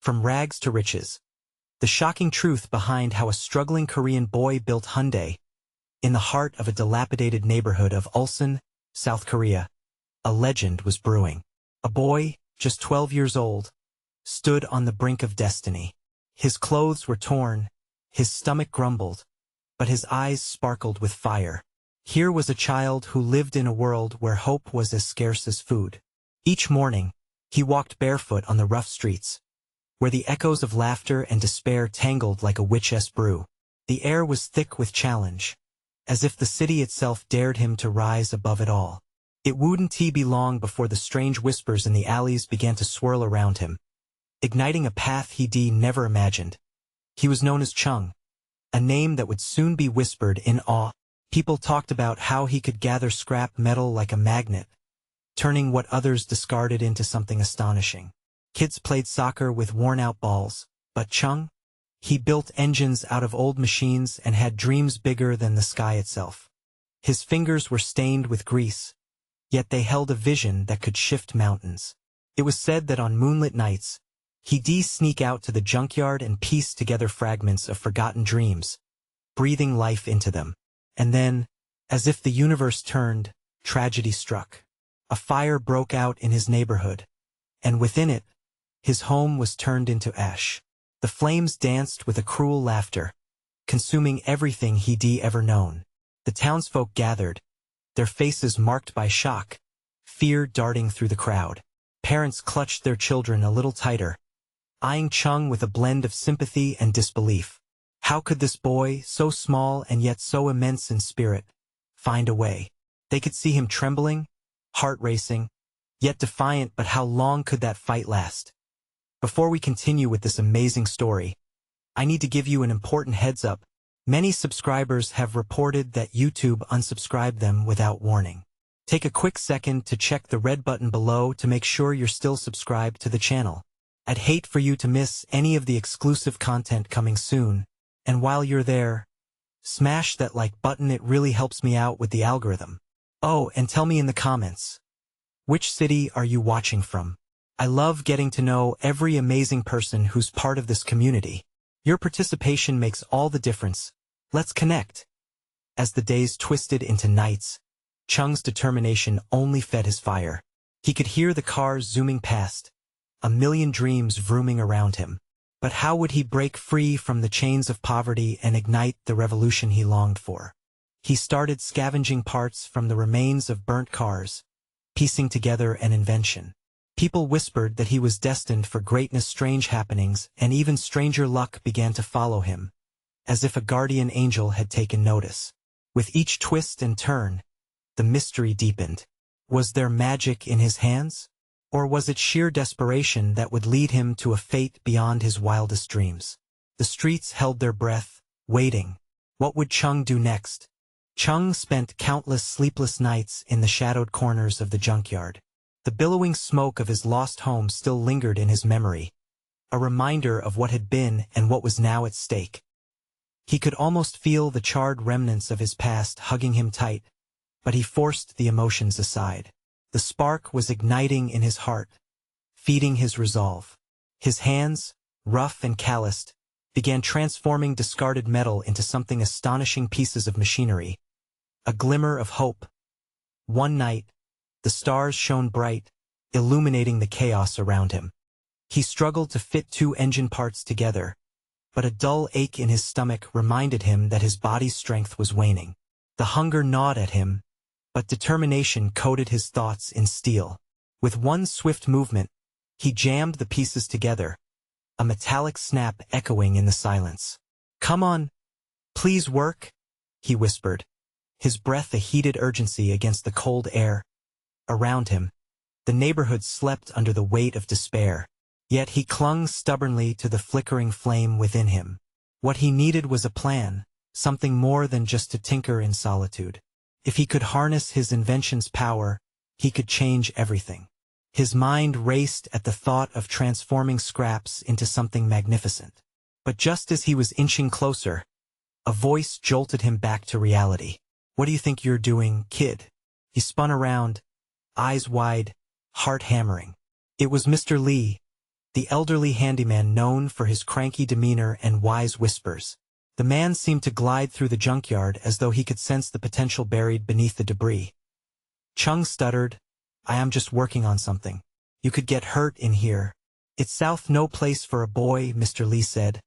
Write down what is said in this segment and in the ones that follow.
From rags to riches. The shocking truth behind how a struggling Korean boy built Hyundai in the heart of a dilapidated neighborhood of Ulsan, South Korea. A legend was brewing. A boy, just 12 years old, stood on the brink of destiny. His clothes were torn, his stomach grumbled, but his eyes sparkled with fire. Here was a child who lived in a world where hope was as scarce as food. Each morning, he walked barefoot on the rough streets, where the echoes of laughter and despair tangled like a witch's brew. The air was thick with challenge, as if the city itself dared him to rise above it all. It wouldn't be long before the strange whispers in the alleys began to swirl around him, igniting a path he'd never imagined. He was known as Chung, a name that would soon be whispered in awe. People talked about how he could gather scrap metal like a magnet, turning what others discarded into something astonishing. Kids played soccer with worn-out balls, but Chung? He built engines out of old machines and had dreams bigger than the sky itself. His fingers were stained with grease, yet they held a vision that could shift mountains. It was said that on moonlit nights, he'd sneak out to the junkyard and piece together fragments of forgotten dreams, breathing life into them. And then, as if the universe turned, tragedy struck. A fire broke out in his neighborhood, and within it, his home was turned into ash. The flames danced with a cruel laughter, consuming everything he'd ever known. The townsfolk gathered, their faces marked by shock, fear darting through the crowd. Parents clutched their children a little tighter, eyeing Chung with a blend of sympathy and disbelief. How could this boy, so small and yet so immense in spirit, find a way? They could see him trembling, heart racing, yet defiant. But how long could that fight last? Before we continue with this amazing story, I need to give you an important heads up. Many subscribers have reported that YouTube unsubscribed them without warning. Take a quick second to check the red button below to make sure you're still subscribed to the channel. I'd hate for you to miss any of the exclusive content coming soon, and while you're there, smash that like button. It really helps me out with the algorithm. Oh, and tell me in the comments, which city are you watching from? I love getting to know every amazing person who's part of this community. Your participation makes all the difference. Let's connect. As the days twisted into nights, Chung's determination only fed his fire. He could hear the cars zooming past, a million dreams vrooming around him. But how would he break free from the chains of poverty and ignite the revolution he longed for? He started scavenging parts from the remains of burnt cars, piecing together an invention. People whispered that he was destined for greatness. Strange happenings and even stranger luck began to follow him, as if a guardian angel had taken notice. With each twist and turn, the mystery deepened. Was there magic in his hands? Or was it sheer desperation that would lead him to a fate beyond his wildest dreams? The streets held their breath, waiting. What would Chung do next? Chung spent countless sleepless nights in the shadowed corners of the junkyard. The billowing smoke of his lost home still lingered in his memory, a reminder of what had been and what was now at stake. He could almost feel the charred remnants of his past hugging him tight, but he forced the emotions aside. The spark was igniting in his heart, feeding his resolve. His hands, rough and calloused, began transforming discarded metal into something astonishing: pieces of machinery. A glimmer of hope. One night, the stars shone bright, illuminating the chaos around him. He struggled to fit two engine parts together, but a dull ache in his stomach reminded him that his body's strength was waning. The hunger gnawed at him, but determination coated his thoughts in steel. With one swift movement, he jammed the pieces together, a metallic snap echoing in the silence. "Come on, please work," he whispered, his breath a heated urgency against the cold air. Around him, the neighborhood slept under the weight of despair, yet he clung stubbornly to the flickering flame within him. What he needed was a plan, something more than just to tinker in solitude. If he could harness his invention's power, he could change everything. His mind raced at the thought of transforming scraps into something magnificent. But just as he was inching closer, a voice jolted him back to reality. "What do you think you're doing, kid?" He spun around, eyes wide, heart hammering. It was Mr. Lee, the elderly handyman known for his cranky demeanor and wise whispers. The man seemed to glide through the junkyard as though he could sense the potential buried beneath the debris. Chung stuttered, "I am just working on something. You could get hurt in here." "It's South no place for a boy," Mr. Lee said.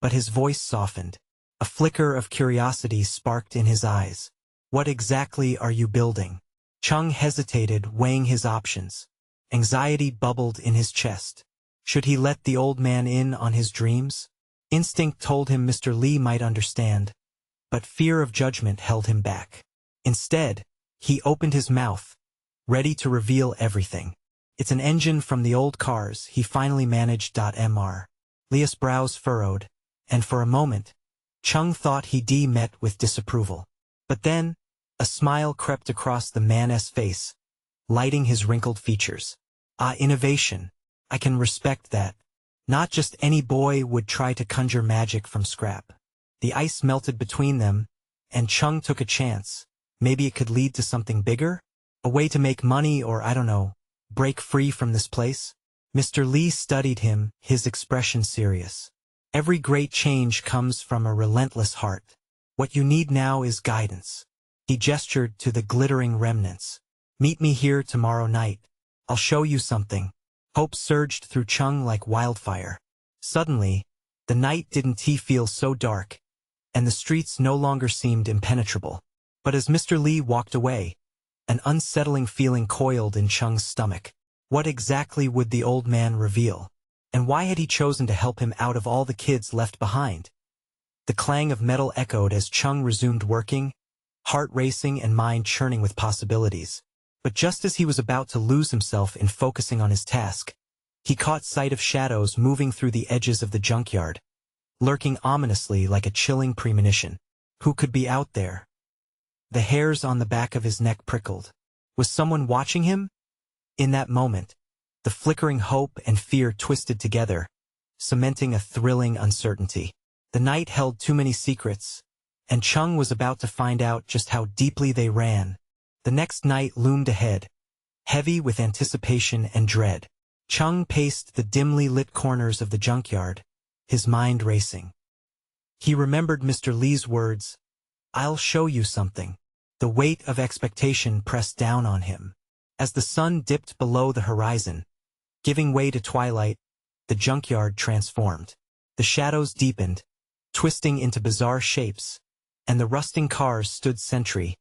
But his voice softened. A flicker of curiosity sparked in his eyes. "What exactly are you building?" Chung hesitated, weighing his options. Anxiety bubbled in his chest. Should he let the old man in on his dreams? Instinct told him Mr. Lee might understand, but fear of judgment held him back. Instead, he opened his mouth, ready to reveal everything. "It's an engine from the old cars," he finally managed. Mr. Lee's brows furrowed, and for a moment, Chung thought he'd met with disapproval. But then, a smile crept across the man's face, lighting his wrinkled features. "Ah, innovation. I can respect that. Not just any boy would try to conjure magic from scrap." The ice melted between them, and Chung took a chance. Maybe it could lead to something bigger? A way to make money or, I don't know, break free from this place? Mr. Lee studied him, his expression serious. "Every great change comes from a relentless heart. What you need now is guidance." He gestured to the glittering remnants. "Meet me here tomorrow night. I'll show you something." Hope surged through Chung like wildfire. Suddenly, the night didn't feel so dark, and the streets no longer seemed impenetrable. But as Mr. Lee walked away, an unsettling feeling coiled in Chung's stomach. What exactly would the old man reveal? And why had he chosen to help him out of all the kids left behind? The clang of metal echoed as Chung resumed working, heart racing and mind churning with possibilities. But just as he was about to lose himself in focusing on his task, he caught sight of shadows moving through the edges of the junkyard, lurking ominously like a chilling premonition. Who could be out there? The hairs on the back of his neck prickled. Was someone watching him? In that moment, the flickering hope and fear twisted together, cementing a thrilling uncertainty. The night held too many secrets, and Chung was about to find out just how deeply they ran. The next night loomed ahead, heavy with anticipation and dread. Chung paced the dimly lit corners of the junkyard, his mind racing. He remembered Mr. Lee's words, "I'll show you something." The weight of expectation pressed down on him. As the sun dipped below the horizon, giving way to twilight, the junkyard transformed. The shadows deepened, twisting into bizarre shapes, and the rusting cars stood sentry,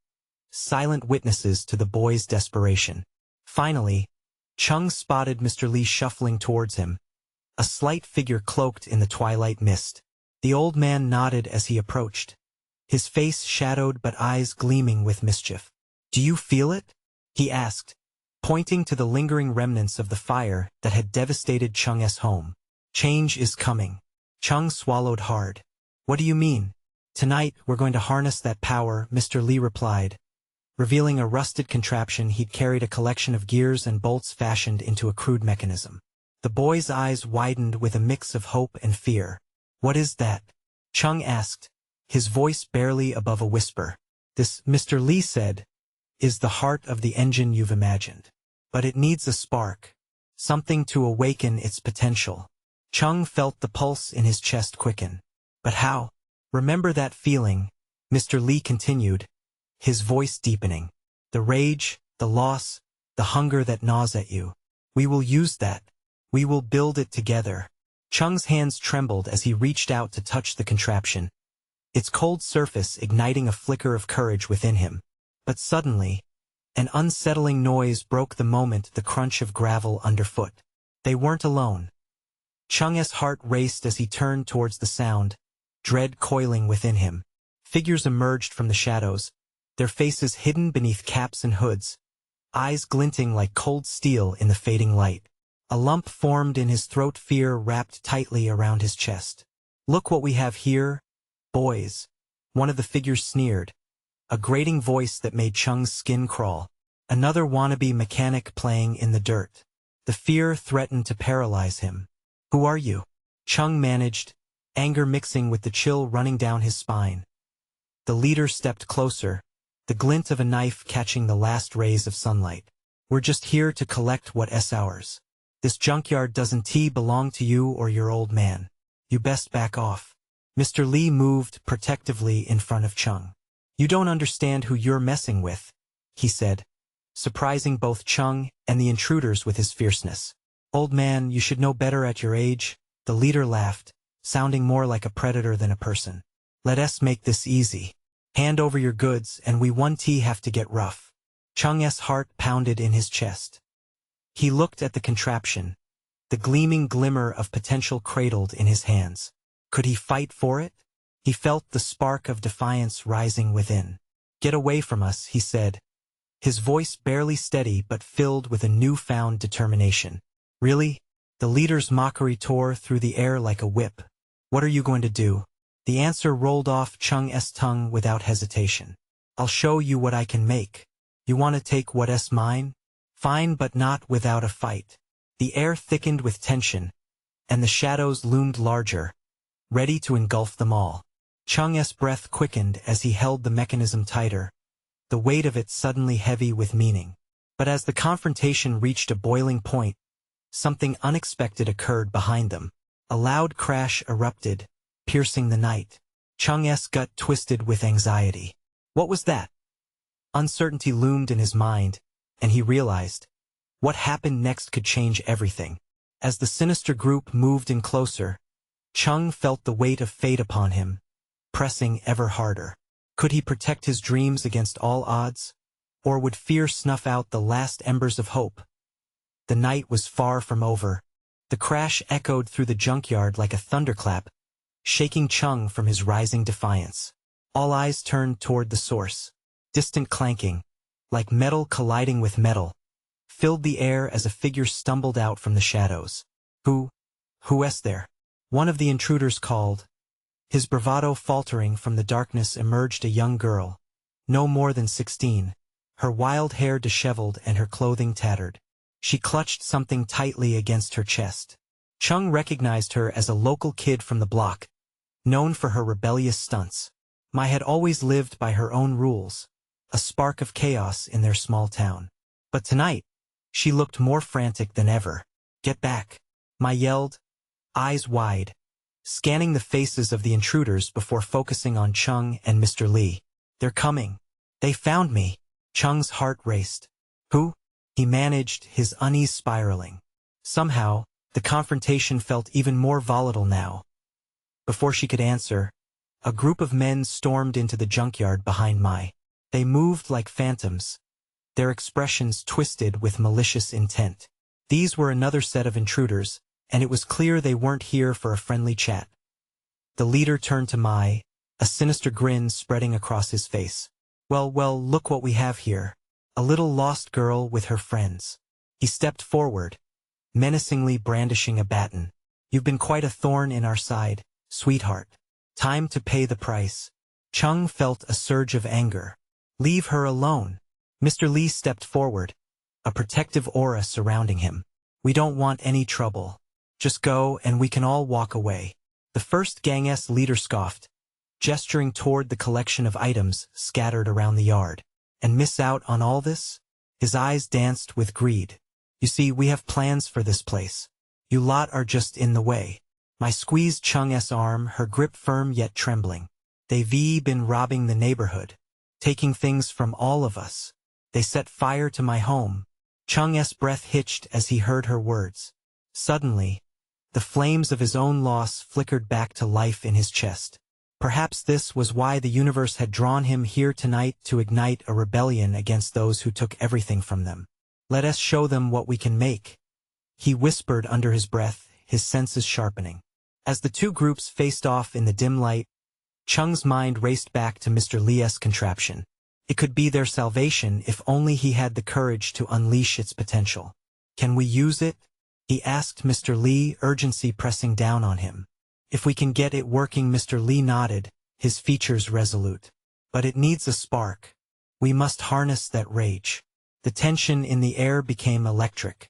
silent witnesses to the boy's desperation. Finally, Chung spotted Mr. Lee shuffling towards him, a slight figure cloaked in the twilight mist. The old man nodded as he approached, his face shadowed but eyes gleaming with mischief. "Do you feel it?" he asked, pointing to the lingering remnants of the fire that had devastated Chung's home. "Change is coming." Chung swallowed hard. "What do you mean?" "Tonight, we're going to harness that power," Mr. Lee replied, revealing a rusted contraption he'd carried, a collection of gears and bolts fashioned into a crude mechanism. The boy's eyes widened with a mix of hope and fear. "What is that?" Chung asked, his voice barely above a whisper. "This," Mr. Lee said, "is the heart of the engine you've imagined. But it needs a spark, something to awaken its potential." Chung felt the pulse in his chest quicken. "But how?" "Remember that feeling," Mr. Lee continued, his voice deepening. "The rage, the loss, the hunger that gnaws at you. We will use that. We will build it together." Chung's hands trembled as he reached out to touch the contraption, its cold surface igniting a flicker of courage within him. But suddenly, an unsettling noise broke the moment, the crunch of gravel underfoot. They weren't alone. Chung's heart raced as he turned towards the sound, dread coiling within him. Figures emerged from the shadows, their faces hidden beneath caps and hoods, eyes glinting like cold steel in the fading light. A lump formed in his throat, fear wrapped tightly around his chest. "Look what we have here, boys," one of the figures sneered, a grating voice that made Chung's skin crawl. Another wannabe mechanic playing in the dirt. The fear threatened to paralyze him. "Who are you?" Chung managed, anger mixing with the chill running down his spine. The leader stepped closer, the glint of a knife catching the last rays of sunlight. "We're just here to collect what's ours." This junkyard doesn't belong to you or your old man. You best back off. Mr. Lee moved protectively in front of Chung. You don't understand who you're messing with, he said, surprising both Chung and the intruders with his fierceness. Old man, you should know better at your age, the leader laughed, sounding more like a predator than a person. Let us make this easy. Hand over your goods and we won't have to get rough. Chung's heart pounded in his chest. He looked at the contraption, the gleaming glimmer of potential cradled in his hands. Could he fight for it? He felt the spark of defiance rising within. Get away from us, he said, his voice barely steady but filled with a newfound determination. Really? The leader's mockery tore through the air like a whip. What are you going to do? The answer rolled off Chung's tongue without hesitation. I'll show you what I can make. You want to take what's mine? Fine, but not without a fight. The air thickened with tension, and the shadows loomed larger, ready to engulf them all. Chung's breath quickened as he held the mechanism tighter, the weight of it suddenly heavy with meaning. But as the confrontation reached a boiling point, something unexpected occurred behind them. A loud crash erupted, piercing the night. Chung's gut twisted with anxiety. What was that? Uncertainty loomed in his mind, and he realized what happened next could change everything. As the sinister group moved in closer, Chung felt the weight of fate upon him, pressing ever harder. Could he protect his dreams against all odds? Or would fear snuff out the last embers of hope? The night was far from over. The crash echoed through the junkyard like a thunderclap, shaking Chung from his rising defiance. All eyes turned toward the source. Distant clanking, like metal colliding with metal, filled the air as a figure stumbled out from the shadows. Who's there? One of the intruders called. His bravado faltering from the darkness emerged a young girl, no more than 16, her wild hair disheveled and her clothing tattered. She clutched something tightly against her chest. Chung recognized her as a local kid from the block, known for her rebellious stunts. Mai had always lived by her own rules, a spark of chaos in their small town. But tonight, she looked more frantic than ever. Get back, Mai yelled, eyes wide, scanning the faces of the intruders before focusing on Chung and Mr. Lee. They're coming. They found me. Chung's heart raced. Who? He managed, his unease spiraling. Somehow, the confrontation felt even more volatile now. Before she could answer, a group of men stormed into the junkyard behind Mai. They moved like phantoms, their expressions twisted with malicious intent. These were another set of intruders, and it was clear they weren't here for a friendly chat. The leader turned to Mai, a sinister grin spreading across his face. Well, look what we have here. A little lost girl with her friends. He stepped forward, menacingly brandishing a baton. You've been quite a thorn in our side, sweetheart. Time to pay the price. Chung felt a surge of anger. Leave her alone. Mr. Lee stepped forward, a protective aura surrounding him. We don't want any trouble. Just go and we can all walk away. The first gang's leader scoffed, gesturing toward the collection of items scattered around the yard. And miss out on all this? His eyes danced with greed. You see, we have plans for this place. You lot are just in the way. Mai squeezed Chung's arm, her grip firm yet trembling. They've been robbing the neighborhood, taking things from all of us. They set fire to my home. Chung's breath hitched as he heard her words. Suddenly, the flames of his own loss flickered back to life in his chest. Perhaps this was why the universe had drawn him here tonight, to ignite a rebellion against those who took everything from them. Let us show them what we can make, he whispered under his breath, his senses sharpening. As the two groups faced off in the dim light, Chung's mind raced back to Mr. Lee's contraption. It could be their salvation if only he had the courage to unleash its potential. Can we use it? He asked Mr. Lee, urgency pressing down on him. If we can get it working, Mr. Lee nodded, his features resolute. But it needs a spark. We must harness that rage. The tension in the air became electric.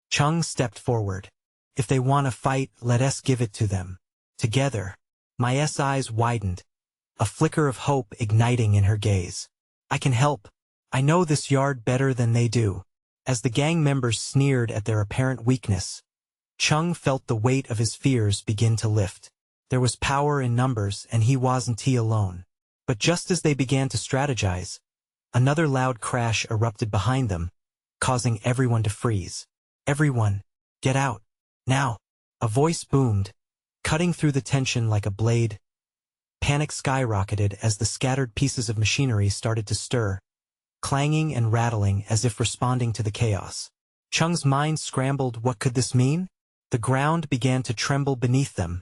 Chung stepped forward. If they want to fight, let us give it to them. Together. Mai's eyes widened, a flicker of hope igniting in her gaze. I can help. I know this yard better than they do. As the gang members sneered at their apparent weakness, Chung felt the weight of his fears begin to lift. There was power in numbers, and he wasn't alone. But just as they began to strategize, another loud crash erupted behind them, causing everyone to freeze. "Everyone, get out, now!" A voice boomed, cutting through the tension like a blade. Panic skyrocketed as the scattered pieces of machinery started to stir, clanging and rattling as if responding to the chaos. Chung's mind scrambled. What could this mean? The ground began to tremble beneath them,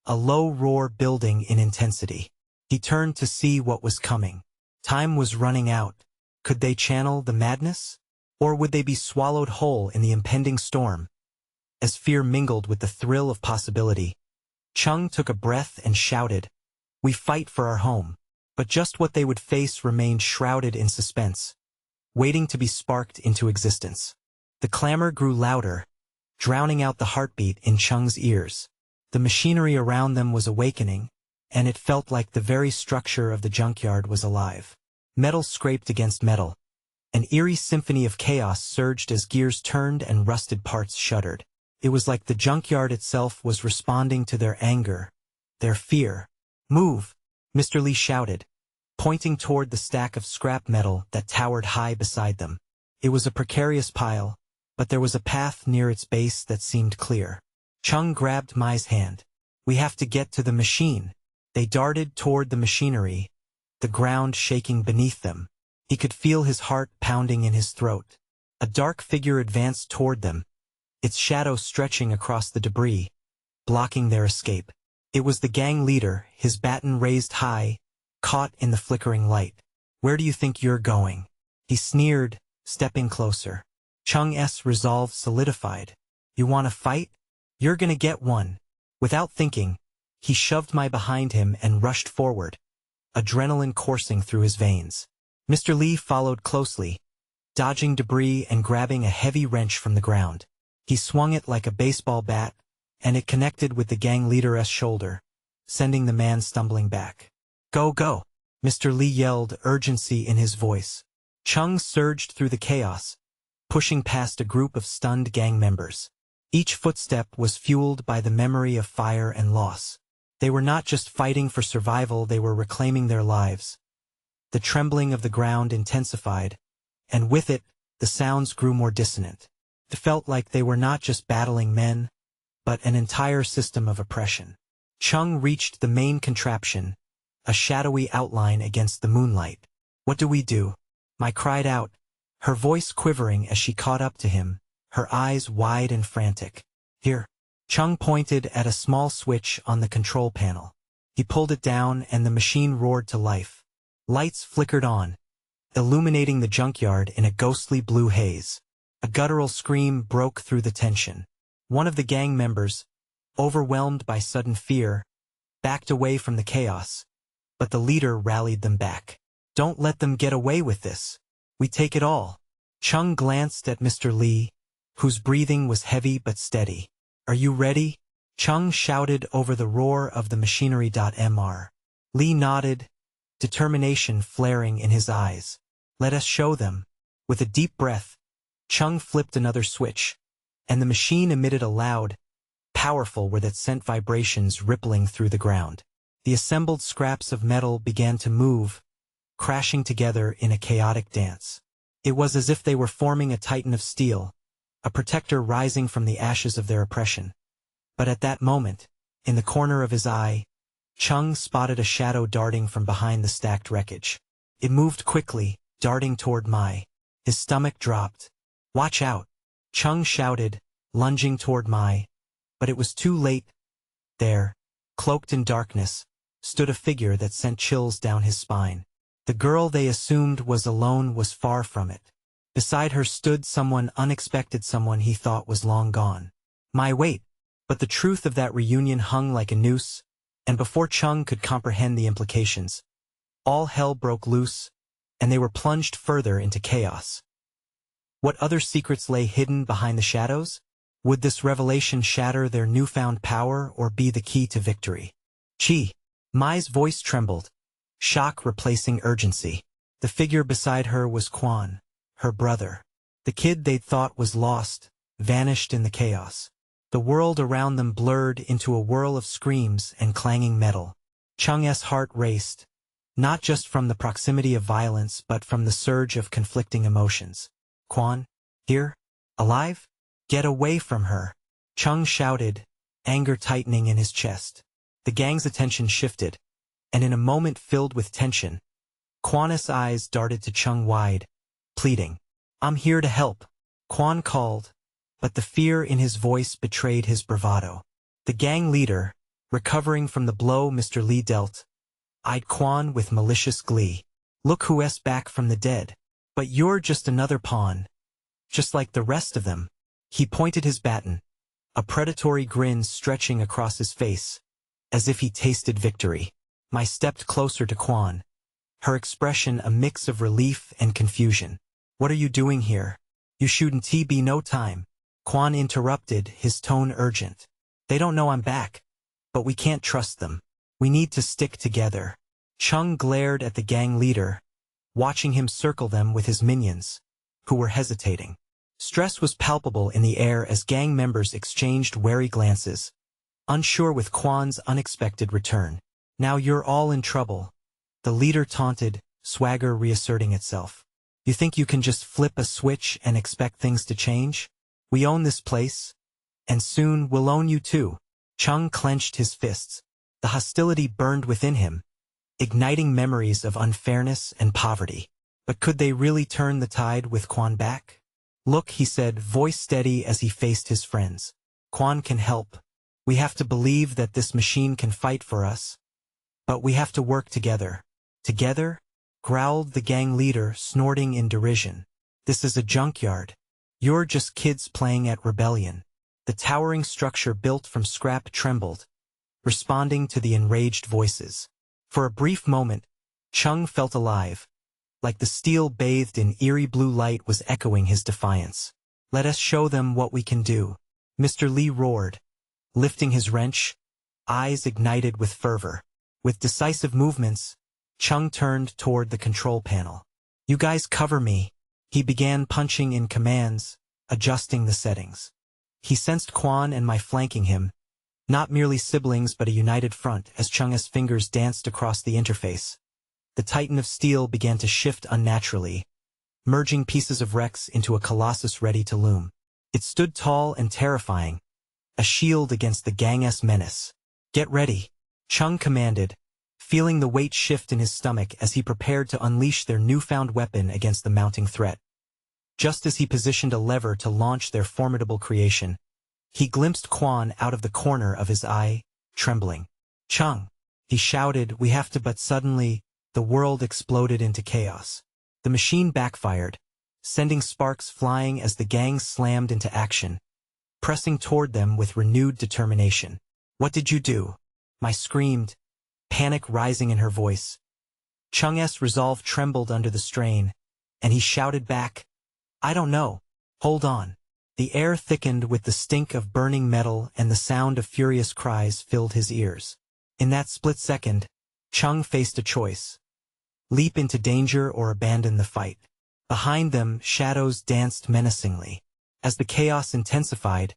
a low roar building in intensity. He turned to see what was coming. Time was running out. Could they channel the madness? Or would they be swallowed whole in the impending storm? As fear mingled with the thrill of possibility, Chung took a breath and shouted, "We fight for our home." But just what they would face remained shrouded in suspense, waiting to be sparked into existence. The clamor grew louder, drowning out the heartbeat in Chung's ears. The machinery around them was awakening, and it felt like the very structure of the junkyard was alive. Metal scraped against metal. An eerie symphony of chaos surged as gears turned and rusted parts shuddered. It was like the junkyard itself was responding to their anger, their fear. "Move!" Mr. Lee shouted, pointing toward the stack of scrap metal that towered high beside them. It was a precarious pile, but there was a path near its base that seemed clear. Chung grabbed Mai's hand. "We have to get to the machine." They darted toward the machinery, the ground shaking beneath them. He could feel his heart pounding in his throat. A dark figure advanced toward them, its shadow stretching across the debris, blocking their escape. It was the gang leader, his baton raised high, caught in the flickering light. "Where do you think you're going?" he sneered, stepping closer. Chung's resolve solidified. "You want to fight? You're gonna get one." Without thinking, he shoved Mai behind him and rushed forward, adrenaline coursing through his veins. Mr. Lee followed closely, dodging debris and grabbing a heavy wrench from the ground. He swung it like a baseball bat, and it connected with the gang leader's shoulder, sending the man stumbling back. "Go, go!" Mr. Lee yelled, urgency in his voice. Chung surged through the chaos, pushing past a group of stunned gang members. Each footstep was fueled by the memory of fire and loss. They were not just fighting for survival, they were reclaiming their lives. The trembling of the ground intensified, and with it, the sounds grew more dissonant. It felt like they were not just battling men, but an entire system of oppression. Chung reached the main contraption, a shadowy outline against the moonlight. "What do we do?" Mai cried out, her voice quivering as she caught up to him, her eyes wide and frantic. "Here." Chung pointed at a small switch on the control panel. He pulled it down and the machine roared to life. Lights flickered on, illuminating the junkyard in a ghostly blue haze. A guttural scream broke through the tension. One of the gang members, overwhelmed by sudden fear, backed away from the chaos, but the leader rallied them back. "Don't let them get away with this. We take it all." Chung glanced at Mr. Lee, whose breathing was heavy but steady. "Are you ready?" Chung shouted over the roar of the machinery. Mr. Lee nodded, determination flaring in his eyes. "Let us show them." With a deep breath, Chung flipped another switch, and the machine emitted a loud, powerful whir that sent vibrations rippling through the ground. The assembled scraps of metal began to move, crashing together in a chaotic dance. It was as if they were forming a titan of steel, a protector rising from the ashes of their oppression. But at that moment, in the corner of his eye, Chung spotted a shadow darting from behind the stacked wreckage. It moved quickly, darting toward Mai. His stomach dropped. "Watch out!" Chung shouted, lunging toward Mai. But it was too late. There, cloaked in darkness, stood a figure that sent chills down his spine. The girl they assumed was alone was far from it. Beside her stood someone unexpected, someone he thought was long gone. Mai, wait! But the truth of that reunion hung like a noose, and before Chung could comprehend the implications, all hell broke loose, and they were plunged further into chaos. What other secrets lay hidden behind the shadows? Would this revelation shatter their newfound power or be the key to victory? Chi! Mai's voice trembled, shock replacing urgency. The figure beside her was Quan, her brother. The kid they'd thought was lost vanished in the chaos. The world around them blurred into a whirl of screams and clanging metal. Chang's heart raced, not just from the proximity of violence but from the surge of conflicting emotions. Quan? Here? Alive? Get away from her! Chung shouted, anger tightening in his chest. The gang's attention shifted, and in a moment filled with tension, Quan's eyes darted to Chung wide, pleading. I'm here to help. Quan called, but the fear in his voice betrayed his bravado. The gang leader, recovering from the blow Mr. Lee dealt, eyed Quan with malicious glee. Look who's back from the dead. But you're just another pawn. Just like the rest of them. He pointed his baton, a predatory grin stretching across his face, as if he tasted victory. I stepped closer to Quan, her expression a mix of relief and confusion. What are you doing here? You shouldn't be no time. Quan interrupted, his tone urgent. They don't know I'm back. But we can't trust them. We need to stick together. Chung glared at the gang leader, watching him circle them with his minions, who were hesitating. Stress was palpable in the air as gang members exchanged wary glances, unsure with Quan's unexpected return. Now you're all in trouble, the leader taunted, swagger reasserting itself. You think you can just flip a switch and expect things to change? We own this place, and soon we'll own you too. Chung clenched his fists. The hostility burned within him, igniting memories of unfairness and poverty. But could they really turn the tide with Quan back? Look, he said, voice steady as he faced his friends. Quan can help. We have to believe that this machine can fight for us. But we have to work together. Together? Growled the gang leader, snorting in derision. This is a junkyard. You're just kids playing at rebellion. The towering structure built from scrap trembled, responding to the enraged voices. For a brief moment, Chung felt alive, like the steel bathed in eerie blue light was echoing his defiance. Let us show them what we can do. Mr. Lee roared, lifting his wrench, eyes ignited with fervor. With decisive movements, Chung turned toward the control panel. You guys cover me. He began punching in commands, adjusting the settings. He sensed Quan and my flanking him, not merely siblings but a united front as Chung's fingers danced across the interface. The titan of steel began to shift unnaturally, merging pieces of Rex into a colossus ready to loom. It stood tall and terrifying, a shield against the gang's menace. Get ready, Chung commanded, feeling the weight shift in his stomach as he prepared to unleash their newfound weapon against the mounting threat. Just as he positioned a lever to launch their formidable creation, he glimpsed Quan out of the corner of his eye, trembling. Chung, he shouted, we have to, but suddenly, the world exploded into chaos. The machine backfired, sending sparks flying as the gang slammed into action, pressing toward them with renewed determination. What did you do? I screamed, panic rising in her voice. Chung's resolve trembled under the strain, and he shouted back, I don't know. Hold on. The air thickened with the stink of burning metal and the sound of furious cries filled his ears. In that split second, Chung faced a choice. Leap into danger or abandon the fight. Behind them, shadows danced menacingly. As the chaos intensified,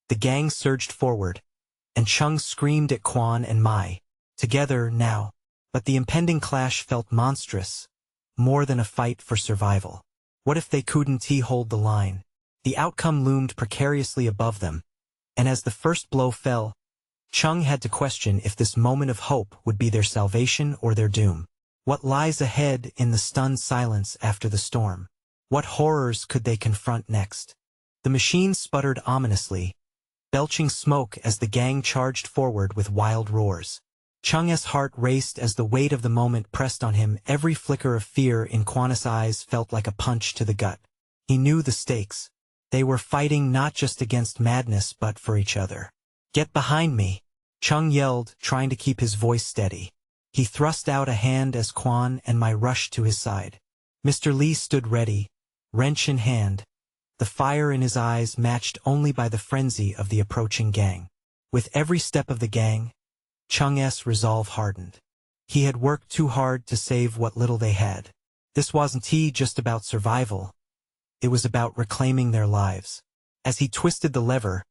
the gang surged forward, and Chung screamed at Quan and Mai. Together now. But the impending clash felt monstrous, more than a fight for survival. What if they couldn't hold the line? The outcome loomed precariously above them, and as the first blow fell, Chung had to question if this moment of hope would be their salvation or their doom. What lies ahead in the stunned silence after the storm? What horrors could they confront next? The machine sputtered ominously, belching smoke as the gang charged forward with wild roars. Chung's heart raced as the weight of the moment pressed on him. Every flicker of fear in Quan's eyes felt like a punch to the gut. He knew the stakes. They were fighting not just against madness but for each other. Get behind me, Chung yelled, trying to keep his voice steady. He thrust out a hand as Quan and Mai rushed to his side. Mr. Lee stood ready, wrench in hand, the fire in his eyes matched only by the frenzy of the approaching gang. With every step of the gang, Chung's resolve hardened. He had worked too hard to save what little they had. This wasn't just about survival. It was about reclaiming their lives. As he twisted the lever,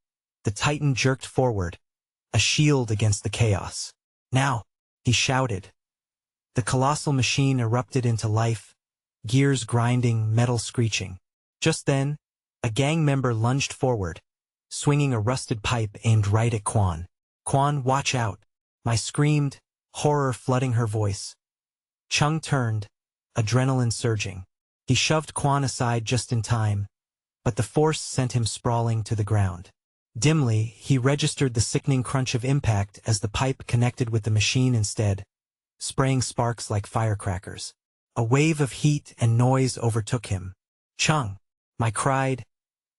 the Titan jerked forward, a shield against the chaos. "Now!" he shouted. The colossal machine erupted into life, gears grinding, metal screeching. Just then, a gang member lunged forward, swinging a rusted pipe aimed right at Quan. "Quan, watch out!" Mai screamed, horror flooding her voice. Chung turned, adrenaline surging. He shoved Quan aside just in time, but the force sent him sprawling to the ground. Dimly, he registered the sickening crunch of impact as the pipe connected with the machine instead, spraying sparks like firecrackers. A wave of heat and noise overtook him. "Chung!" Mai cried,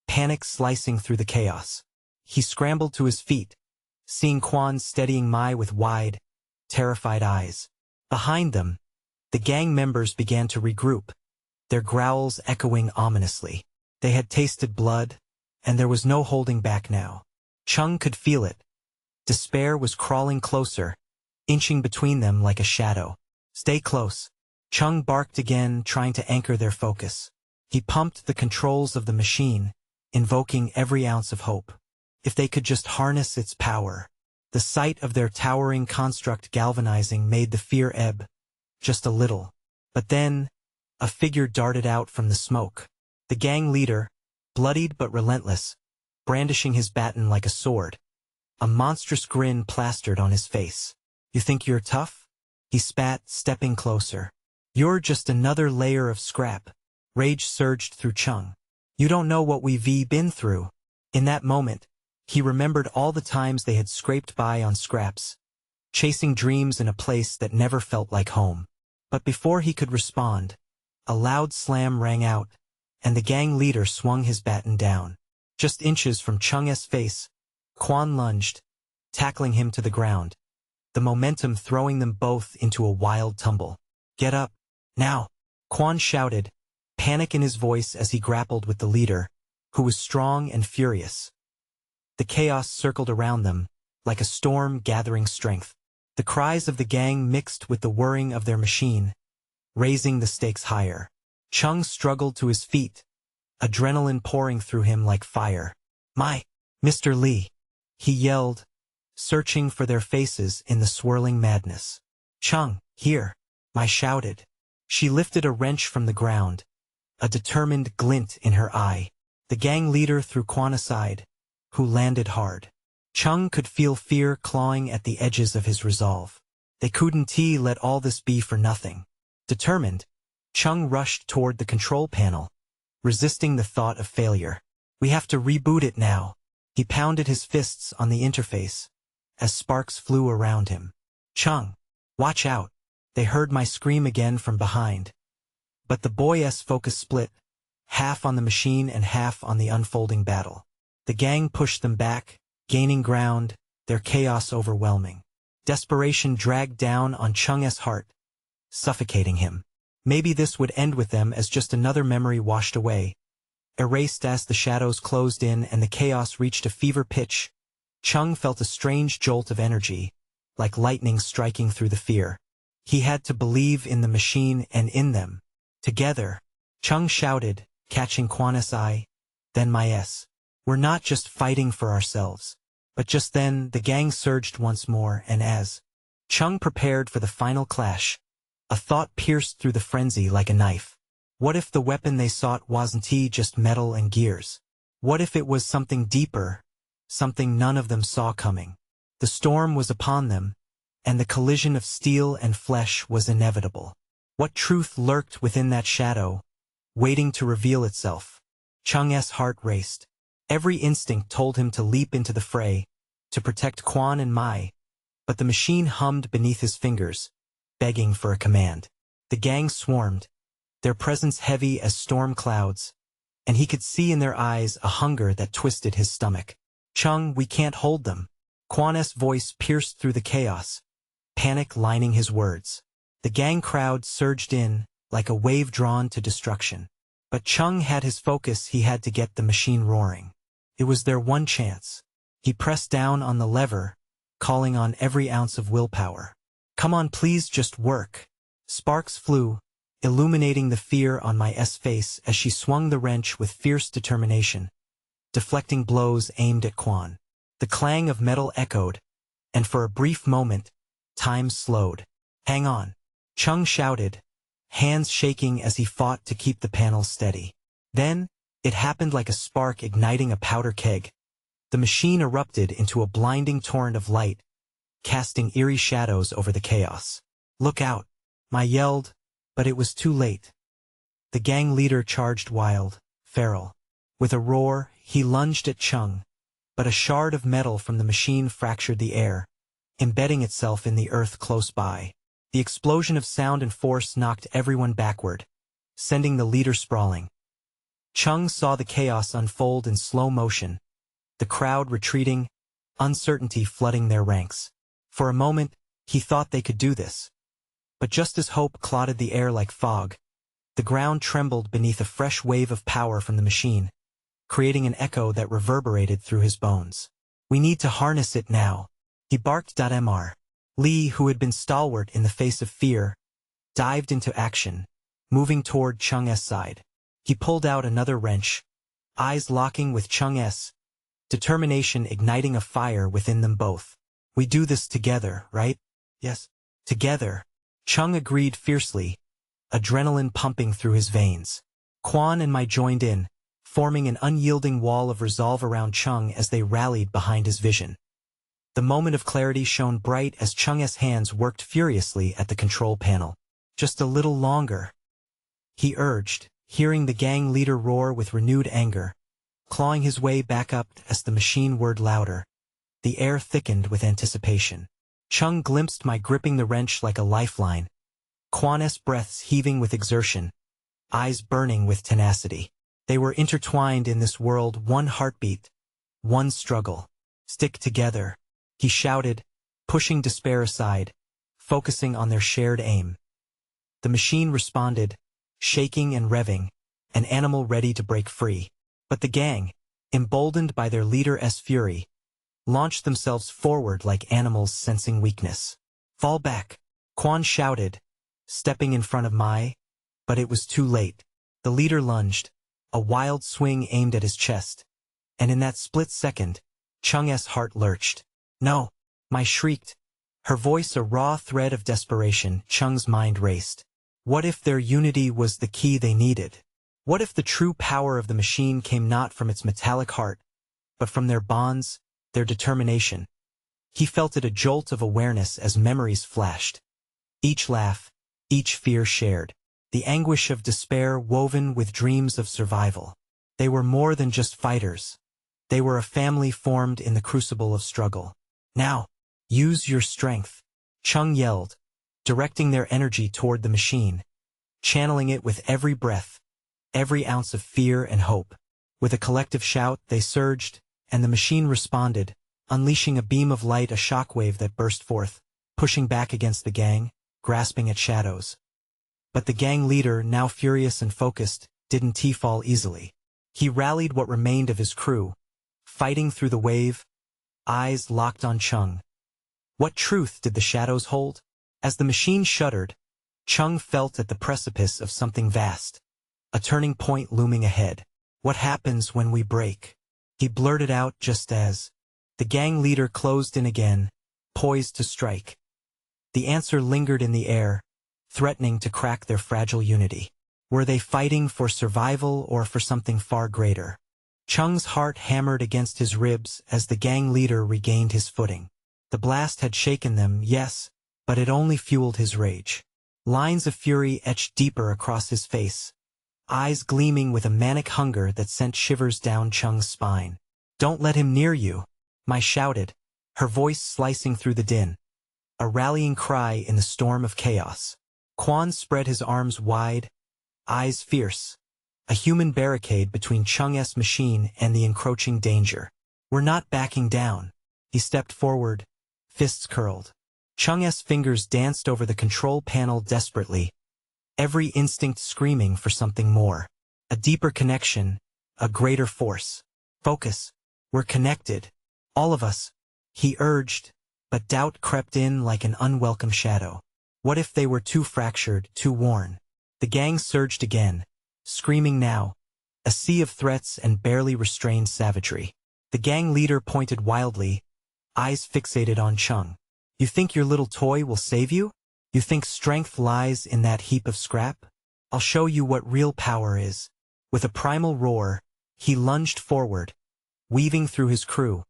panic slicing through the chaos. He scrambled to his feet, seeing Quan steadying Mai with wide, terrified eyes. Behind them, the gang members began to regroup, their growls echoing ominously. They had tasted blood, and there was no holding back now. Chung could feel it. Despair was crawling closer, inching between them like a shadow. "Stay close." Chung barked again, trying to anchor their focus. He pumped the controls of the machine, invoking every ounce of hope. If they could just harness its power. The sight of their towering construct galvanizing made the fear ebb, just a little. But then, a figure darted out from the smoke. The gang leader, bloodied but relentless, brandishing his baton like a sword. A monstrous grin plastered on his face. "You think you're tough?" he spat, stepping closer. "You're just another layer of scrap." Rage surged through Chung. "You don't know what we've been through." In that moment, he remembered all the times they had scraped by on scraps, chasing dreams in a place that never felt like home. But before he could respond, a loud slam rang out, and the gang leader swung his baton down. Just inches from Chung's face, Quan lunged, tackling him to the ground, the momentum throwing them both into a wild tumble. "Get up, now!" Quan shouted, panic in his voice as he grappled with the leader, who was strong and furious. The chaos circled around them, like a storm gathering strength. The cries of the gang mixed with the whirring of their machine, raising the stakes higher. Chung struggled to his feet, adrenaline pouring through him like fire. Mr. Lee!" he yelled, searching for their faces in the swirling madness. "Chung, here!" Mai shouted. She lifted a wrench from the ground, a determined glint in her eye. The gang leader threw Quan aside, who landed hard. Chung could feel fear clawing at the edges of his resolve. They couldn't let all this be for nothing. Determined, Chung rushed toward the control panel, resisting the thought of failure. "We have to reboot it now." He pounded his fists on the interface, as sparks flew around him. "Chung, watch out!" They heard Mai scream again from behind. But the boy's focus split, half on the machine and half on the unfolding battle. The gang pushed them back, gaining ground, their chaos overwhelming. Desperation dragged down on Chung's heart, suffocating him. Maybe this would end with them as just another memory washed away. Erased as the shadows closed in and the chaos reached a fever pitch, Chung felt a strange jolt of energy, like lightning striking through the fear. He had to believe in the machine and in them. Together, Chung shouted, catching Quan's eye, then Mai's. "We're not just fighting for ourselves." But just then, the gang surged once more, and as Chung prepared for the final clash, a thought pierced through the frenzy like a knife. What if the weapon they sought wasn't just metal and gears? What if it was something deeper, something none of them saw coming? The storm was upon them, and the collision of steel and flesh was inevitable. What truth lurked within that shadow, waiting to reveal itself? Chung's heart raced. Every instinct told him to leap into the fray, to protect Quan and Mai, but the machine hummed beneath his fingers, begging for a command. The gang swarmed, their presence heavy as storm clouds, and he could see in their eyes a hunger that twisted his stomach. "Chung, we can't hold them." Quan's voice pierced through the chaos, panic lining his words. The gang crowd surged in, like a wave drawn to destruction. But Chung had his focus. He had to get the machine roaring. It was their one chance. He pressed down on the lever, calling on every ounce of willpower. "Come on, please, just work." Sparks flew, illuminating the fear on my face as she swung the wrench with fierce determination, deflecting blows aimed at Quan. The clang of metal echoed, and for a brief moment, time slowed. "Hang on," Chung shouted, hands shaking as he fought to keep the panels steady. Then, it happened like a spark igniting a powder keg. The machine erupted into a blinding torrent of light, casting eerie shadows over the chaos. "Look out!" I yelled, but it was too late. The gang leader charged wild, feral. With a roar, he lunged at Chung, but a shard of metal from the machine fractured the air, embedding itself in the earth close by. The explosion of sound and force knocked everyone backward, sending the leader sprawling. Chung saw the chaos unfold in slow motion, the crowd retreating, uncertainty flooding their ranks. For a moment, he thought they could do this. But just as hope clotted the air like fog, the ground trembled beneath a fresh wave of power from the machine, creating an echo that reverberated through his bones. "We need to harness it now," he barked. Mr. Lee, who had been stalwart in the face of fear, dived into action, moving toward Chung's side. He pulled out another wrench, eyes locking with Chung's, determination igniting a fire within them both. "We do this together, right?" "Yes, together," Chung agreed fiercely, adrenaline pumping through his veins. Quan and I joined in, forming an unyielding wall of resolve around Chung as they rallied behind his vision. The moment of clarity shone bright as Chung's hands worked furiously at the control panel. "Just a little longer," he urged, hearing the gang leader roar with renewed anger, clawing his way back up as the machine whirred louder. The air thickened with anticipation. Chung glimpsed my gripping the wrench like a lifeline, Quan's breaths heaving with exertion, eyes burning with tenacity. They were intertwined in this world, one heartbeat, one struggle. "Stick together," he shouted, pushing despair aside, focusing on their shared aim. The machine responded, shaking and revving, an animal ready to break free. But the gang, emboldened by their leader's fury, launched themselves forward like animals sensing weakness. "Fall back," Quan shouted, stepping in front of Mai, but it was too late. The leader lunged, a wild swing aimed at his chest, and in that split second, Chung's heart lurched. "No," Mai shrieked, her voice a raw thread of desperation. Chung's mind raced. What if their unity was the key they needed? What if the true power of the machine came not from its metallic heart, but from their bonds, their determination? He felt it, a jolt of awareness as memories flashed. Each laugh, each fear shared, the anguish of despair woven with dreams of survival. They were more than just fighters. They were a family formed in the crucible of struggle. "Now, use your strength," Chung yelled, directing their energy toward the machine, channeling it with every breath, every ounce of fear and hope. With a collective shout, they surged, and the machine responded, unleashing a beam of light, a shockwave that burst forth, pushing back against the gang, grasping at shadows. But the gang leader, now furious and focused, didn't fall easily. He rallied what remained of his crew, fighting through the wave, eyes locked on Chung. What truth did the shadows hold? As the machine shuddered, Chung felt at the precipice of something vast, a turning point looming ahead. "What happens when we break?" he blurted out just as the gang leader closed in again, poised to strike. The answer lingered in the air, threatening to crack their fragile unity. Were they fighting for survival or for something far greater? Chung's heart hammered against his ribs as the gang leader regained his footing. The blast had shaken them, yes, but it only fueled his rage. Lines of fury etched deeper across his face, eyes gleaming with a manic hunger that sent shivers down Chung's spine. "Don't let him near you," Mai shouted, her voice slicing through the din, a rallying cry in the storm of chaos. Quan spread his arms wide, eyes fierce, a human barricade between Chung's machine and the encroaching danger. "We're not backing down." He stepped forward, fists curled. Chung's fingers danced over the control panel desperately, every instinct screaming for something more. A deeper connection, a greater force. "Focus. We're connected. All of us," he urged, but doubt crept in like an unwelcome shadow. What if they were too fractured, too worn? The gang surged again, screaming now, a sea of threats and barely restrained savagery. The gang leader pointed wildly, eyes fixated on Chung. You think your little toy will save you? You think strength lies in that heap of scrap? I'll show you what real power is. With a primal roar, he lunged forward, weaving through his crew,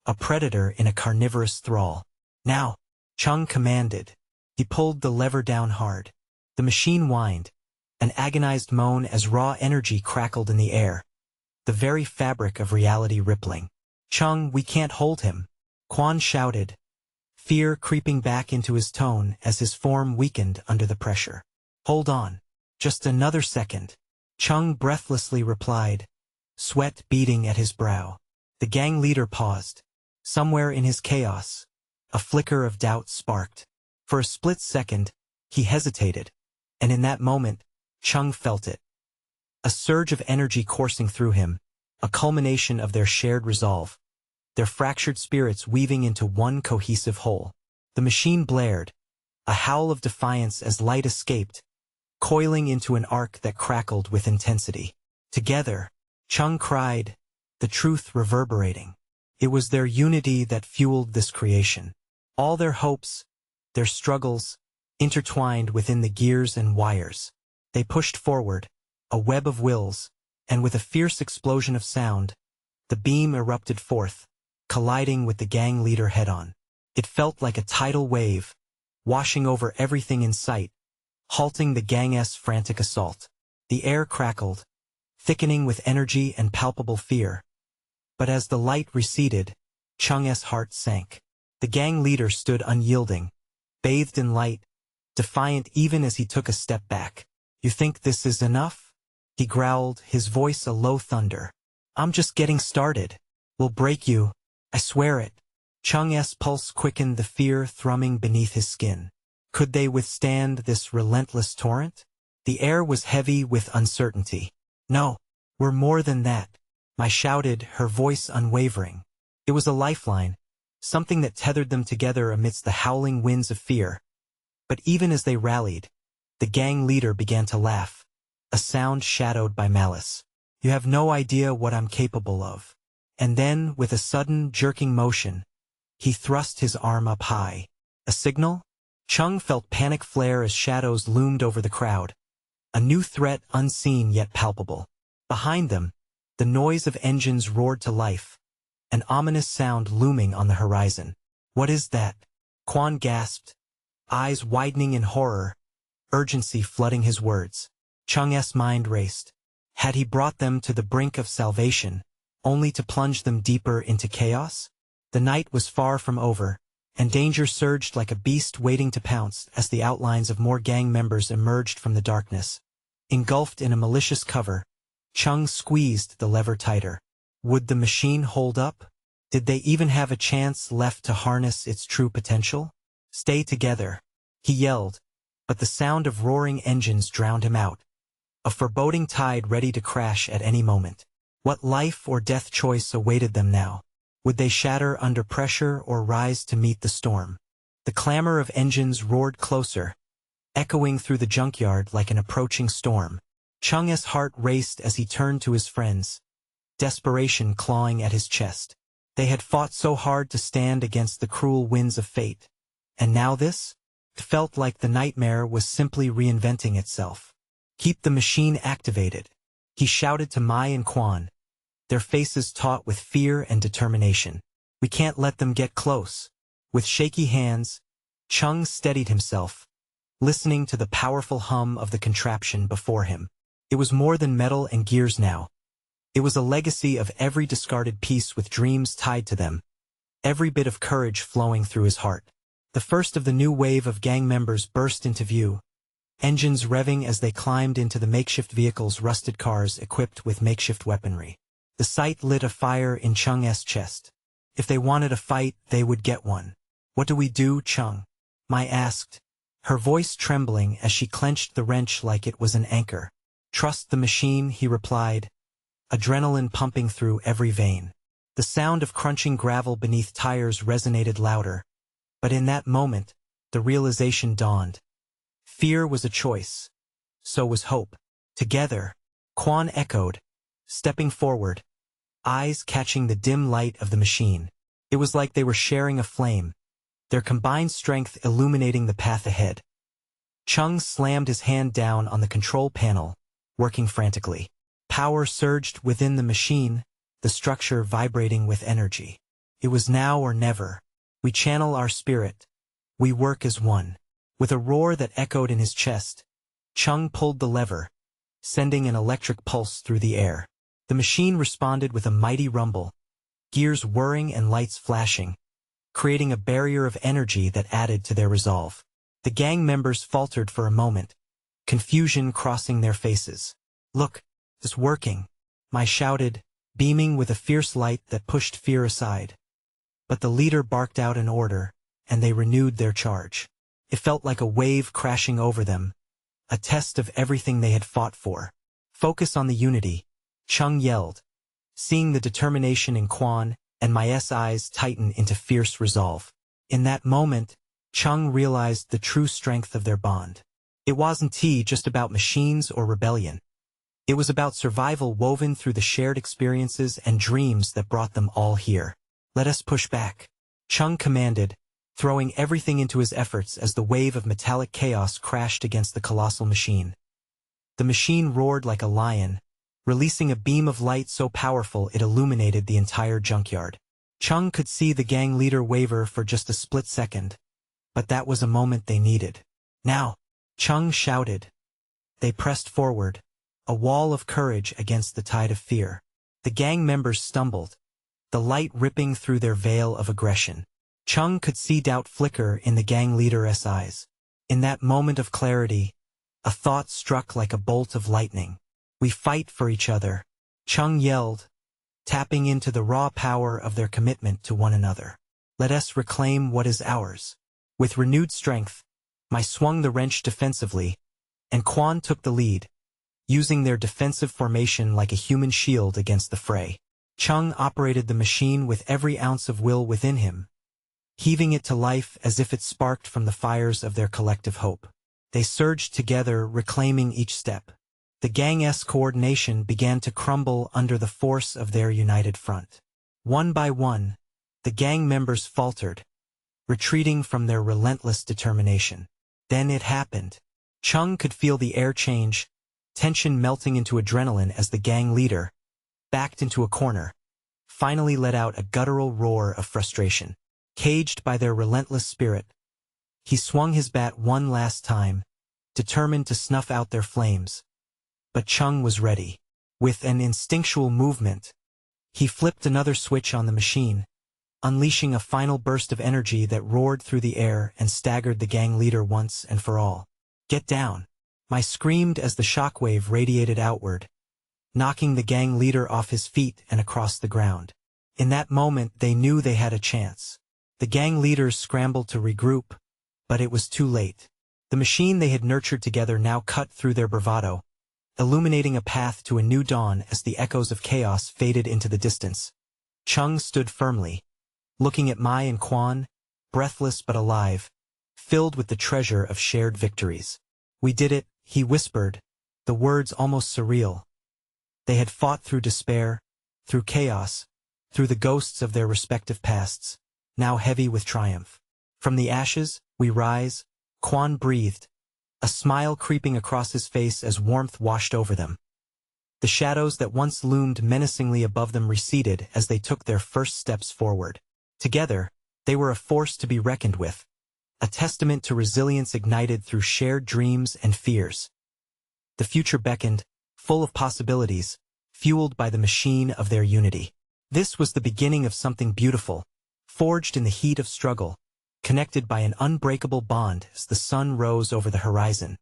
a predator in a carnivorous thrall. Now, Chung commanded. He pulled the lever down hard. The machine whined, an agonized moan as raw energy crackled in the air, the very fabric of reality rippling. Chung, we can't hold him, Quan shouted, fear creeping back into his tone as his form weakened under the pressure. Hold on. Just another second. Chung breathlessly replied, sweat beading at his brow. The gang leader paused. Somewhere in his chaos, a flicker of doubt sparked. For a split second, he hesitated, and in that moment, Chung felt it. A surge of energy coursing through him, a culmination of their shared resolve, their fractured spirits weaving into one cohesive whole. The machine blared, a howl of defiance as light escaped, coiling into an arc that crackled with intensity. Together, Chung cried, the truth reverberating. It was their unity that fueled this creation. All their hopes, their struggles, intertwined within the gears and wires. They pushed forward, a web of wills, and with a fierce explosion of sound, the beam erupted forth, colliding with the gang leader head-on. It felt like a tidal wave, washing over everything in sight, halting the gang's frantic assault. The air crackled, thickening with energy and palpable fear. But as the light receded, Chung's heart sank. The gang leader stood unyielding, bathed in light, defiant even as he took a step back. You think this is enough? He growled, his voice a low thunder. I'm just getting started. We'll break you. I swear it. Chung's pulse quickened, the fear thrumming beneath his skin. Could they withstand this relentless torrent? The air was heavy with uncertainty. No, we're more than that. I shouted, her voice unwavering. It was a lifeline, something that tethered them together amidst the howling winds of fear. But even as they rallied, the gang leader began to laugh, a sound shadowed by malice. You have no idea what I'm capable of. And then, with a sudden, jerking motion, he thrust his arm up high. A signal? Chung felt panic flare as shadows loomed over the crowd. A new threat, unseen yet palpable. Behind them, the noise of engines roared to life, an ominous sound looming on the horizon. What is that? Quan gasped, eyes widening in horror, urgency flooding his words. Chung's mind raced. Had he brought them to the brink of salvation, only to plunge them deeper into chaos? The night was far from over, and danger surged like a beast waiting to pounce as the outlines of more gang members emerged from the darkness. Engulfed in a malicious cover, Chung squeezed the lever tighter. Would the machine hold up? Did they even have a chance left to harness its true potential? Stay together, he yelled, but the sound of roaring engines drowned him out. A foreboding tide ready to crash at any moment. What life or death choice awaited them now? Would they shatter under pressure or rise to meet the storm? The clamor of engines roared closer, echoing through the junkyard like an approaching storm. Chung's heart raced as he turned to his friends, desperation clawing at his chest. They had fought so hard to stand against the cruel winds of fate. And now this? It felt like the nightmare was simply reinventing itself. Keep the machine activated, he shouted to Mai and Quan, their faces taut with fear and determination. We can't let them get close. With shaky hands, Chung steadied himself, listening to the powerful hum of the contraption before him. It was more than metal and gears now. It was a legacy of every discarded piece with dreams tied to them, every bit of courage flowing through his heart. The first of the new wave of gang members burst into view, engines revving as they climbed into the makeshift vehicles, rusted cars equipped with makeshift weaponry. The sight lit a fire in Chung's chest. If they wanted a fight, they would get one. What do we do, Chung? Mai asked, her voice trembling as she clenched the wrench like it was an anchor. Trust the machine, he replied, adrenaline pumping through every vein. The sound of crunching gravel beneath tires resonated louder, but in that moment, the realization dawned. Fear was a choice, so was hope. Together, Kwon echoed, stepping forward, eyes catching the dim light of the machine. It was like they were sharing a flame, their combined strength illuminating the path ahead. Chung slammed his hand down on the control panel, working frantically. Power surged within the machine, the structure vibrating with energy. It was now or never. We channel our spirit. We work as one. With a roar that echoed in his chest, Chung pulled the lever, sending an electric pulse through the air. The machine responded with a mighty rumble, gears whirring and lights flashing, creating a barrier of energy that added to their resolve. The gang members faltered for a moment, confusion crossing their faces. "Look, it's working," Mai shouted, beaming with a fierce light that pushed fear aside. But the leader barked out an order, and they renewed their charge. It felt like a wave crashing over them, a test of everything they had fought for. "Focus on the unity," Chung yelled, seeing the determination in Kwon, and Mai's eyes tighten into fierce resolve. In that moment, Chung realized the true strength of their bond. It wasn't just about machines or rebellion. It was about survival woven through the shared experiences and dreams that brought them all here. "Let us push back," Chung commanded, throwing everything into his efforts as the wave of metallic chaos crashed against the colossal machine. The machine roared like a lion, releasing a beam of light so powerful it illuminated the entire junkyard. Chung could see the gang leader waver for just a split second, but that was a moment they needed. "Now!" Chung shouted. They pressed forward, a wall of courage against the tide of fear. The gang members stumbled, the light ripping through their veil of aggression. Chung could see doubt flicker in the gang leader's eyes. In that moment of clarity, a thought struck like a bolt of lightning. "We fight for each other," Chung yelled, tapping into the raw power of their commitment to one another. "Let us reclaim what is ours." With renewed strength, Mai swung the wrench defensively, and Kwon took the lead, using their defensive formation like a human shield against the fray. Chung operated the machine with every ounce of will within him, heaving it to life as if it sparked from the fires of their collective hope. They surged together, reclaiming each step. The gang's coordination began to crumble under the force of their united front. One by one, the gang members faltered, retreating from their relentless determination. Then it happened. Chung could feel the air change, tension melting into adrenaline as the gang leader, backed into a corner, finally let out a guttural roar of frustration. Caged by their relentless spirit, he swung his bat one last time, determined to snuff out their flames. But Chung was ready. With an instinctual movement, he flipped another switch on the machine, unleashing a final burst of energy that roared through the air and staggered the gang leader once and for all. "Get down!" Mai screamed as the shockwave radiated outward, knocking the gang leader off his feet and across the ground. In that moment they knew they had a chance. The gang leaders scrambled to regroup, but it was too late. The machine they had nurtured together now cut through their bravado, illuminating a path to a new dawn as the echoes of chaos faded into the distance. Chung stood firmly, looking at Mai and Kwon, breathless but alive, filled with the treasure of shared victories. "We did it," he whispered, the words almost surreal. They had fought through despair, through chaos, through the ghosts of their respective pasts, now heavy with triumph. "From the ashes, we rise," Kwon breathed, a smile creeping across his face as warmth washed over them. The shadows that once loomed menacingly above them receded as they took their first steps forward. Together, they were a force to be reckoned with, a testament to resilience ignited through shared dreams and fears. The future beckoned, full of possibilities, fueled by the machine of their unity. This was the beginning of something beautiful, forged in the heat of struggle, connected by an unbreakable bond as the sun rose over the horizon.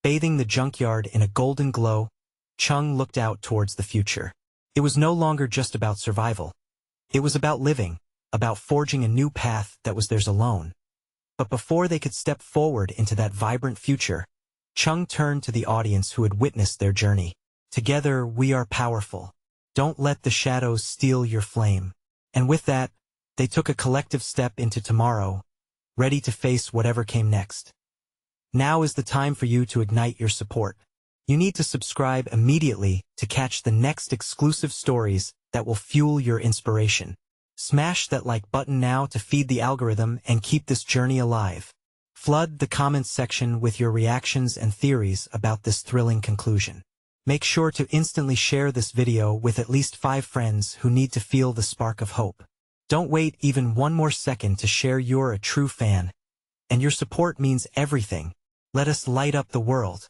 Bathing the junkyard in a golden glow, Chung looked out towards the future. It was no longer just about survival. It was about living, about forging a new path that was theirs alone. But before they could step forward into that vibrant future, Chung turned to the audience who had witnessed their journey. "Together we are powerful. Don't let the shadows steal your flame." And with that, they took a collective step into tomorrow, ready to face whatever came next. Now is the time for you to ignite your support. You need to subscribe immediately to catch the next exclusive stories that will fuel your inspiration. Smash that like button now to feed the algorithm and keep this journey alive. Flood the comments section with your reactions and theories about this thrilling conclusion. Make sure to instantly share this video with at least 5 friends who need to feel the spark of hope. Don't wait even one more second to share. You're a true fan, and your support means everything. Let us light up the world.